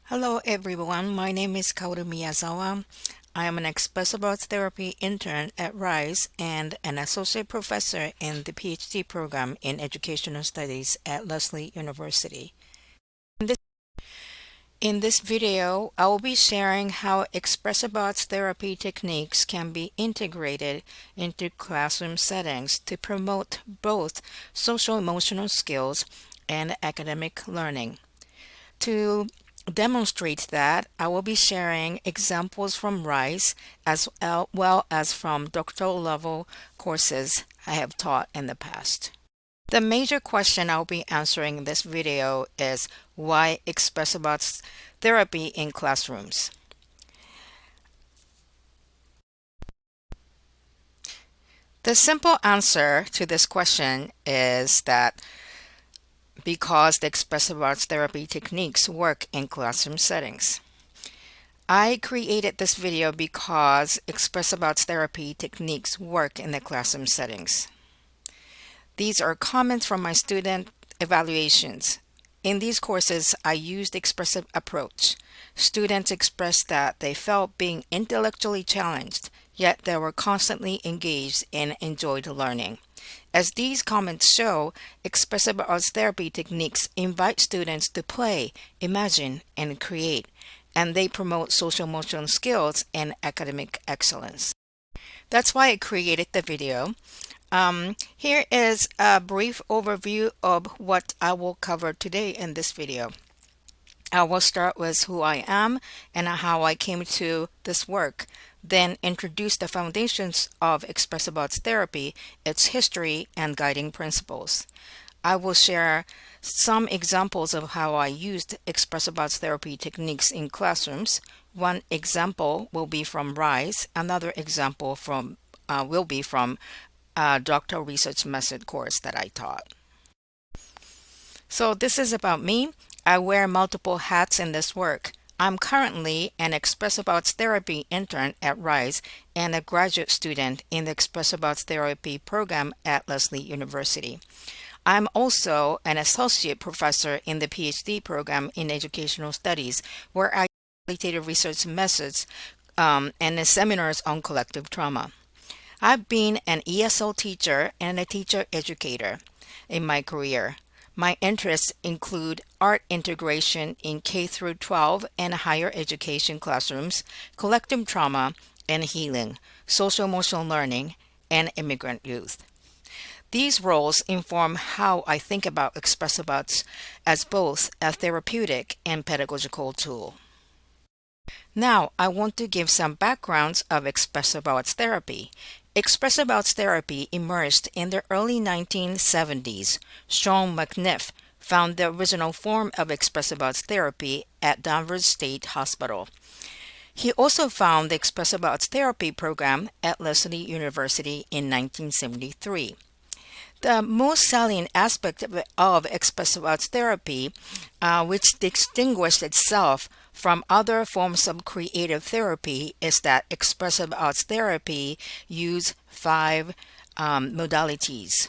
Hello everyone, my name is Kaoru Miyazawa. I am an expressive arts therapy intern at RISE and an associate professor in the PhD program in educational studies at Lesley University. In this video, I will be sharing how expressive arts therapy techniques can be integrated into classroom settings to promote both social emotional skills and academic learning. To demonstrate that, I will be sharing examples from RISE as well as from doctoral level courses I have taught in the past. The major question I'll be answering in this video is why expressive arts therapy in classrooms? The simple answer to this question is that because the expressive arts therapy techniques work in classroom settings. I created this video because expressive arts therapy techniques work in the classroom settings. These are comments from my student evaluations. In these courses, I used expressive approach. Students expressed that they felt being intellectually challenged, yet they were constantly engaged and enjoyed learning. As these comments show, expressive arts therapy techniques invite students to play, imagine, and create, and they promote social emotional skills and academic excellence. That's why I created the video. Here is a brief overview of what I will cover today in this video. I will start with who I am and how I came to this work, then introduce the foundations of expressive arts therapy, its history, and guiding principles. I will share some examples of how I used expressive arts therapy techniques in classrooms. One example will be from RISE, another example will be from a doctoral research method course that I taught. So this is about me. I wear multiple hats in this work. I'm currently an expressive arts therapy intern at RISE and a graduate student in the expressive arts therapy program at Lesley University. I'm also an associate professor in the PhD program in educational studies, where I facilitated research methods and the seminars on collective trauma. I've been an ESL teacher and a teacher educator in my career. My interests include art integration in K through 12 and higher education classrooms, collective trauma and healing, social emotional learning, and immigrant youth. These roles inform how I think about expressive arts as both a therapeutic and pedagogical tool. Now, I want to give some backgrounds of expressive arts therapy. Expressive arts therapy emerged in the early 1970s. Sean McNiff found the original form of expressive arts therapy at Danvers State Hospital. He also found the expressive arts therapy program at Lesley University in 1973. The most salient aspect of expressive arts therapy, which distinguished itself from other forms of creative therapy, is that expressive arts therapy use 5 modalities.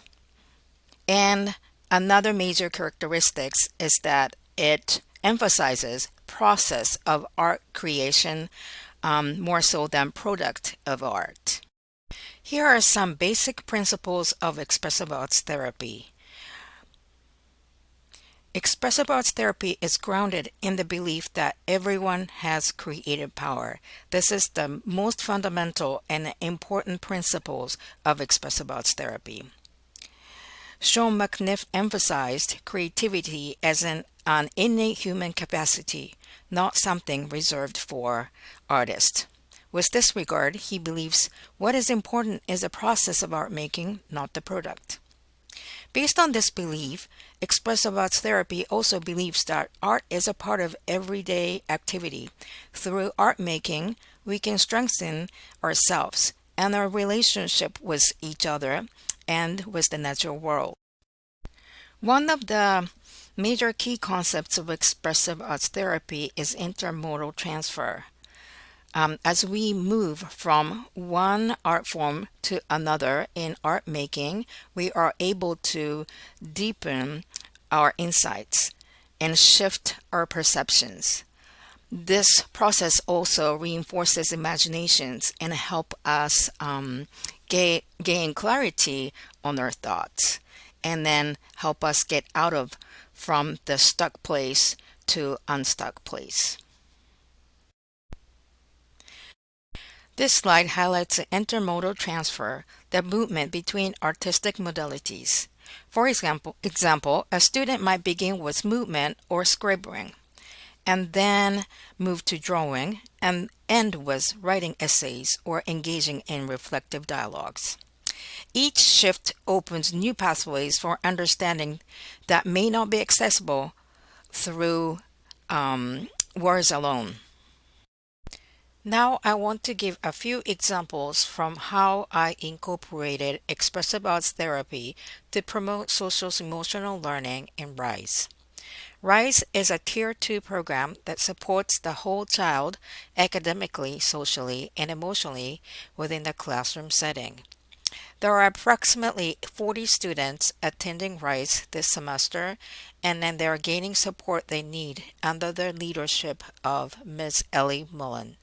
And another major characteristic is that it emphasizes process of art creation more so than product of art. Here are some basic principles of expressive arts therapy. Expressive arts therapy is grounded in the belief that everyone has creative power. This is the most fundamental and important principles of expressive arts therapy. Sean McNiff emphasized creativity as an innate human capacity, not something reserved for artists. With this regard, he believes what is important is the process of art making, not the product. Based on this belief, expressive arts therapy also believes that art is a part of everyday activity. Through art making, we can strengthen ourselves and our relationship with each other and with the natural world. One of the major key concepts of expressive arts therapy is intermodal transfer. As we move from one art form to another in art making, we are able to deepen our insights and shift our perceptions. This process also reinforces imaginations and help us gain clarity on our thoughts, and then help us get out of from the stuck place to unstuck place. This slide highlights the intermodal transfer, the movement between artistic modalities. For example, a student might begin with movement or scribbling, and then move to drawing and end with writing essays or engaging in reflective dialogues. Each shift opens new pathways for understanding that may not be accessible through words alone. Now, I want to give a few examples from how I incorporated expressive arts therapy to promote social emotional learning in RISE. RISE is a Tier 2 program that supports the whole child academically, socially, and emotionally within the classroom setting. There are approximately 40 students attending RISE this semester, and then they are gaining support they need under the leadership of Ms. Ellie Mullen.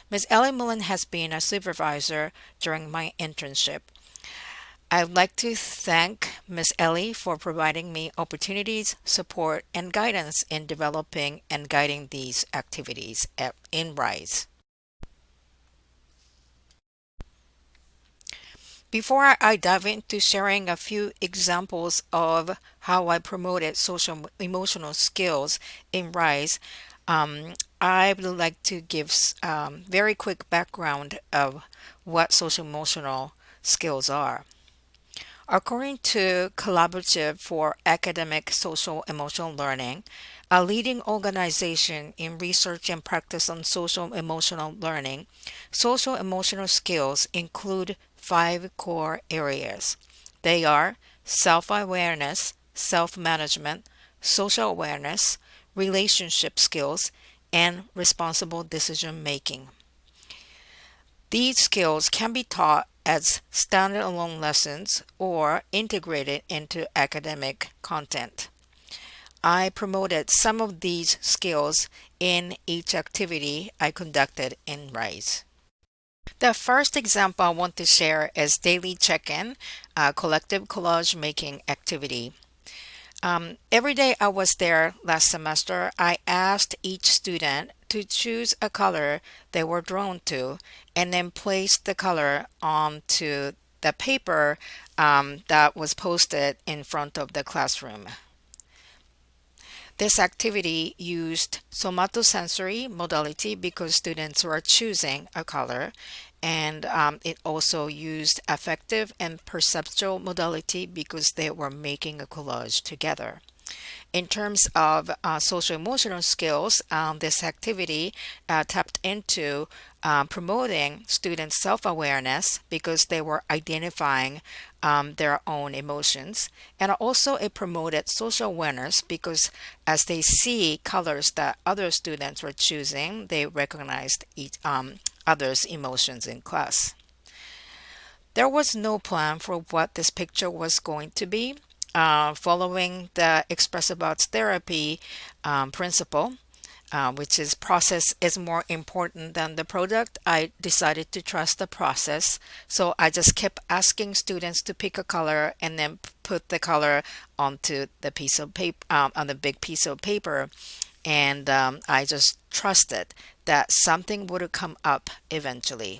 Ms. Ellie Mullen has been a supervisor during my internship. I would like to thank Ms. Ellie for providing me opportunities, support, and guidance in developing and guiding these activities in RISE. Before I dive into sharing a few examples of how I promoted social emotional skills in RISE, I would like to give very quick background of what social emotional skills are. According to Collaborative for Academic Social Emotional Learning, a leading organization in research and practice on social emotional learning, social emotional skills include five core areas. They are self awareness, self management, social awareness, relationship skills, and responsible decision making. These skills can be taught as standalone lessons or integrated into academic content. I promoted some of these skills in each activity I conducted in RISE. The first example I want to share is daily check-in, a collective collage making activity. Every day I was there last semester, I asked each student to choose a color they were drawn to and then place the color onto the paper that was posted in front of the classroom. This activity used somatosensory modality because students were choosing a color, and it also used affective and perceptual modality because they were making a collage together. In terms of social emotional skills, this activity tapped into promoting students' self awareness because they were identifying their own emotions. And also, it promoted social awareness because as they see colors that other students were choosing, they recognized others' emotions in class. There was no plan for what this picture was going to be. Following the expressive arts therapy principle, which is process is more important than the product, I decided to trust the process. So I just kept asking students to pick a color and then put the color onto the piece of paper, on the big piece of paper. And I just trusted that something would come up eventually.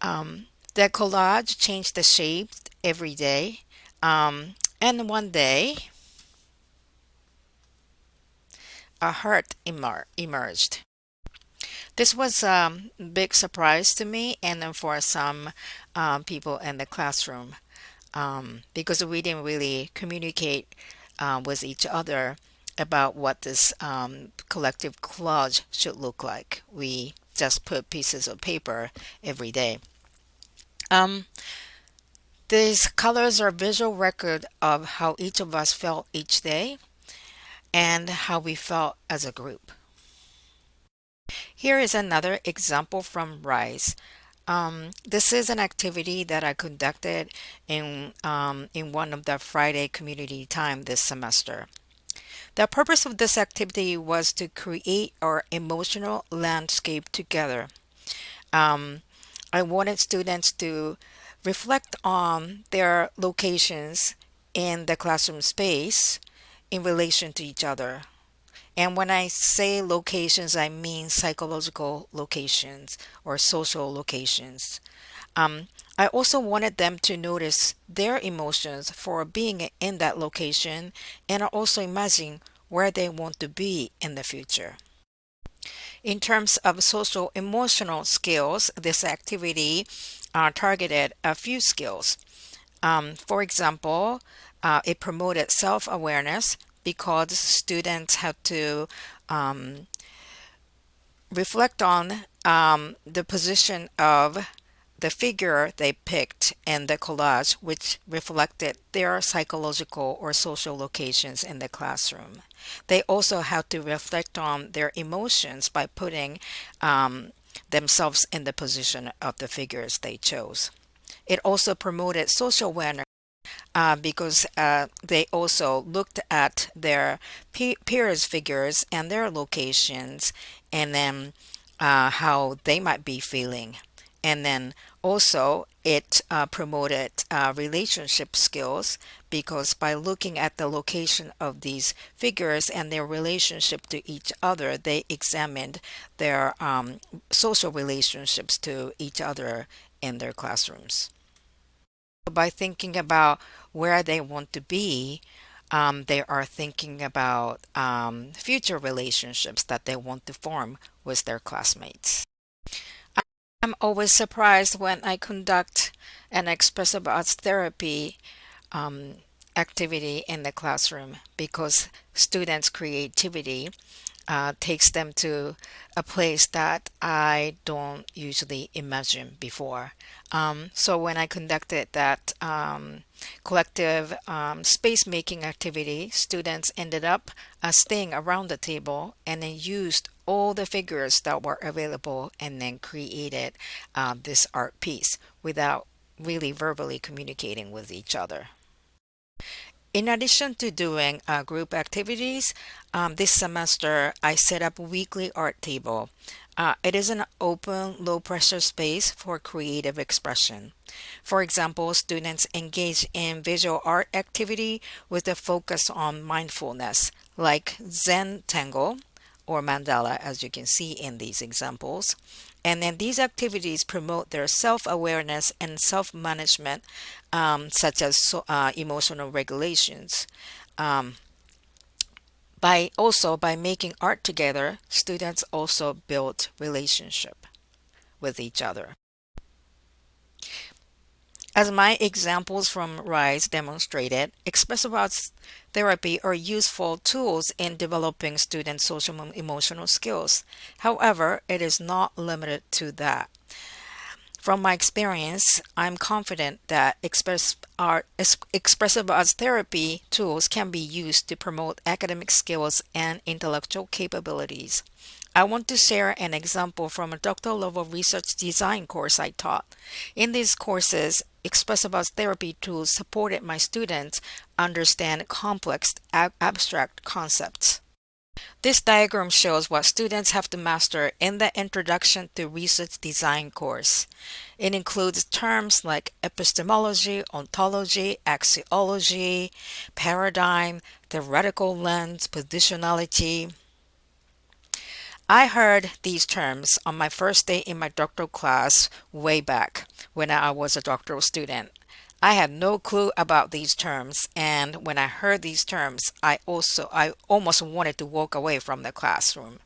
The collage changed the shape every day. And one day, a heart emerged. This was a big surprise to me and then for some people in the classroom because we didn't really communicate with each other about what this collective collage should look like. We just put pieces of paper every day. Um, these colors are visual record of how each of us felt each day and how we felt as a group. Here is another example from RISE. This is an activity that I conducted in one of the Friday community time this semester. The purpose of this activity was to create our emotional landscape together. Um, I wanted students to reflect on their locations in the classroom space in relation to each other. And when I say locations, I mean psychological locations or social locations. Um, I also wanted them to notice their emotions for being in that location and also imagine where they want to be in the future. In terms of social emotional skills, this activity targeted a few skills. For example, it promoted self awareness because students had to um, reflect on the position of the figure they picked in the collage, which reflected their psychological or social locations in the classroom. They also had to reflect on their emotions by putting themselves in the position of the figures they chose. It also promoted social awareness because they also looked at their peers' figures and their locations and then how they might be feeling. And then also it promoted relationship skills because by looking at the location of these figures and their relationship to each other, they examined their social relationships to each other in their classrooms. By thinking about where they want to be, they are thinking about future relationships that they want to form with their classmates. I'm always surprised when I conduct an expressive arts therapy um, activity in the classroom because students' creativity takes them to a place that I don't usually imagine before. So when I conducted that collective space making activity, students ended up staying around the table and then used all the figures that were available and then created this art piece without really verbally communicating with each other. In addition to doing group activities, this semester I set up a weekly art table. It is an open, low pressure space for creative expression. For example, students engage in visual art activity with a focus on mindfulness, like Zen Tango or mandala, as you can see in these examples. And then these activities promote their self awareness and self management, such as emotional regulations. Um, by making art together, students also build relationship with each other. As my examples from RISE demonstrated, expressive arts therapy are useful tools in developing students' social and emotional skills. However, it is not limited to that. From my experience, I'm confident that expressive arts therapy tools can be used to promote academic skills and intellectual capabilities. I want to share an example from a doctoral level research design course I taught. In these courses, expressive arts therapy tools supported my students understand complex abstract concepts. This diagram shows what students have to master in the Introduction to Research Design course. It includes terms like epistemology, ontology, axiology, paradigm, theoretical lens, positionality. I heard these terms on my first day in my doctoral class way back when I was a doctoral student. I had no clue about these terms, and when I heard these terms, I almost wanted to walk away from the classroom.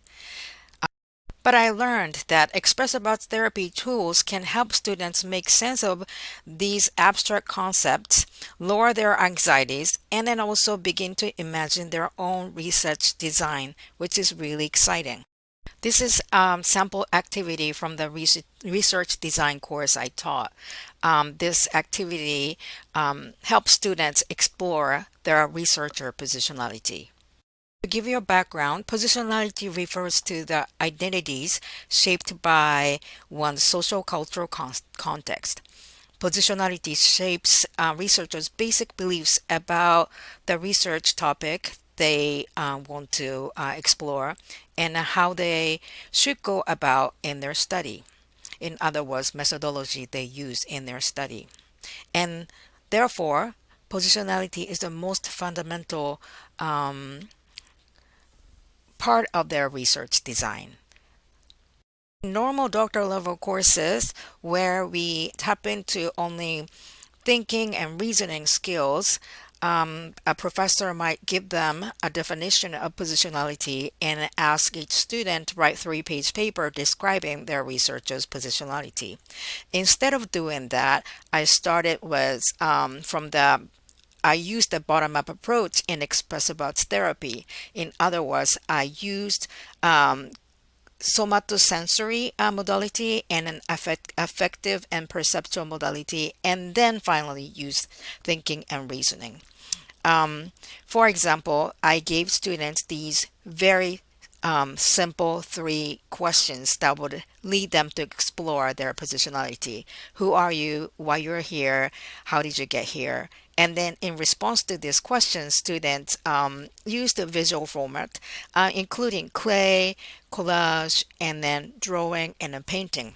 But I learned that expressive arts therapy tools can help students make sense of these abstract concepts, lower their anxieties, and then also begin to imagine their own research design, which is really exciting. This is sample activity from the research design course I taught. This activity helps students explore their researcher positionality. To give you a background, positionality refers to the identities shaped by one's social cultural context. Positionality shapes researchers' basic beliefs about the research topic they want to explore and how they should go about in their study. In other words, methodology they use in their study. And therefore, positionality is the most fundamental part of their research design. Normal doctoral level courses where we tap into only thinking and reasoning skills, a professor might give them a definition of positionality and ask each student to write three-page paper describing their researcher's positionality. Instead of doing that, I started with I used the bottom-up approach in expressive arts therapy. In other words, I used somatosensory modality and an affective and perceptual modality, and then finally use thinking and reasoning. For example, I gave students these very simple three questions that would lead them to explore their positionality. Who are you? Why you're here? How did you get here? And then in response to these questions, students used the visual format, including clay, collage, and then drawing and a painting.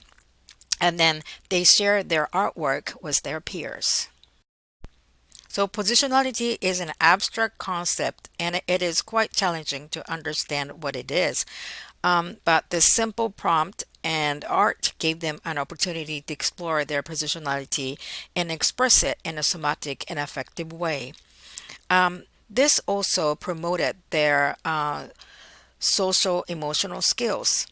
And then they shared their artwork with their peers. So positionality is an abstract concept and it is quite challenging to understand what it is. But the simple prompt and art gave them an opportunity to explore their positionality and express it in a somatic and effective way. This also promoted their social emotional skills.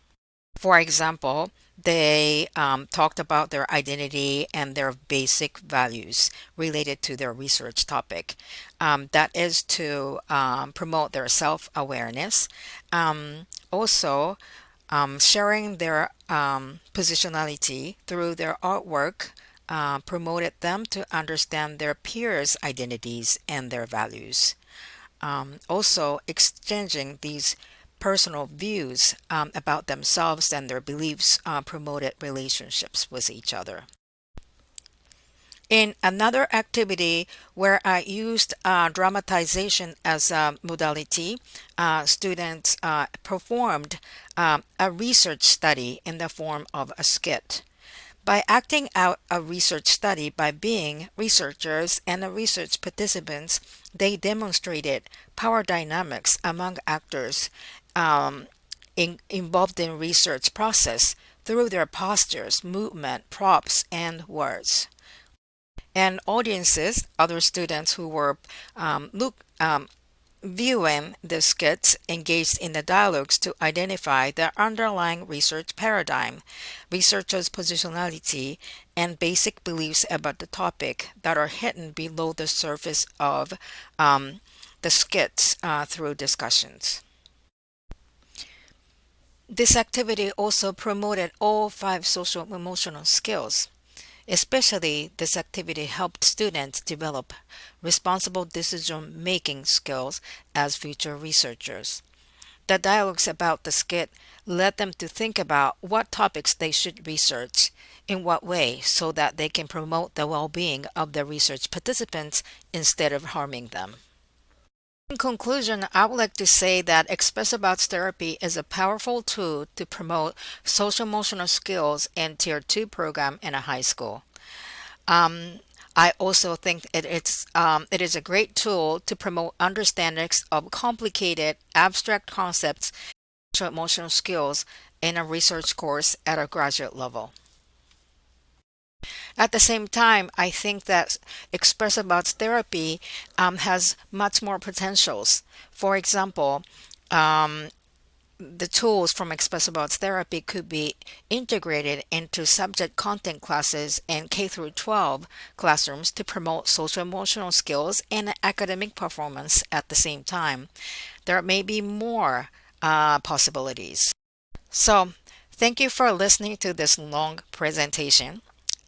For example, they talked about their identity and their basic values related to their research topic. That is to promote their self awareness. Also, sharing their positionality through their artwork promoted them to understand their peers' identities and their values. Also, exchanging these personal views about themselves and their beliefs promoted relationships with each other. In another activity where I used dramatization as a modality, students performed a research study in the form of a skit. By acting out a research study by being researchers and the research participants, they demonstrated power dynamics among actors involved in research process through their postures, movement, props, and words. And audiences, other students who were viewing the skits, engaged in the dialogues to identify the underlying research paradigm, researchers' positionality, and basic beliefs about the topic that are hidden below the surface of the skits through discussions. This activity also promoted all five social emotional skills. Especially, this activity helped students develop responsible decision making skills as future researchers. The dialogues about the skit led them to think about what topics they should research, in what way, so that they can promote the well being of the research participants instead of harming them. In conclusion, I would like to say that expressive arts therapy is a powerful tool to promote social emotional skills in Tier 2 program in a high school. Um, I also think it is a great tool to promote understandings of complicated abstract concepts, social emotional skills in a research course at a graduate level. At the same time, I think that expressive arts therapy has much more potentials. For example, um, the tools from expressive arts therapy could be integrated into subject content classes in K through 12 classrooms to promote social emotional skills and academic performance at the same time. There may be more possibilities. So, thank you for listening to this long presentation.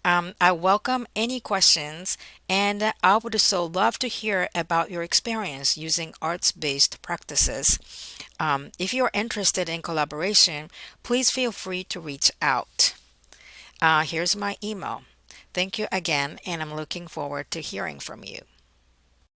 I welcome any questions, and I would so love to hear about your experience using arts based practices. If you're interested in collaboration, please feel free to reach out. Here's my email. Thank you again, and I'm looking forward to hearing from you.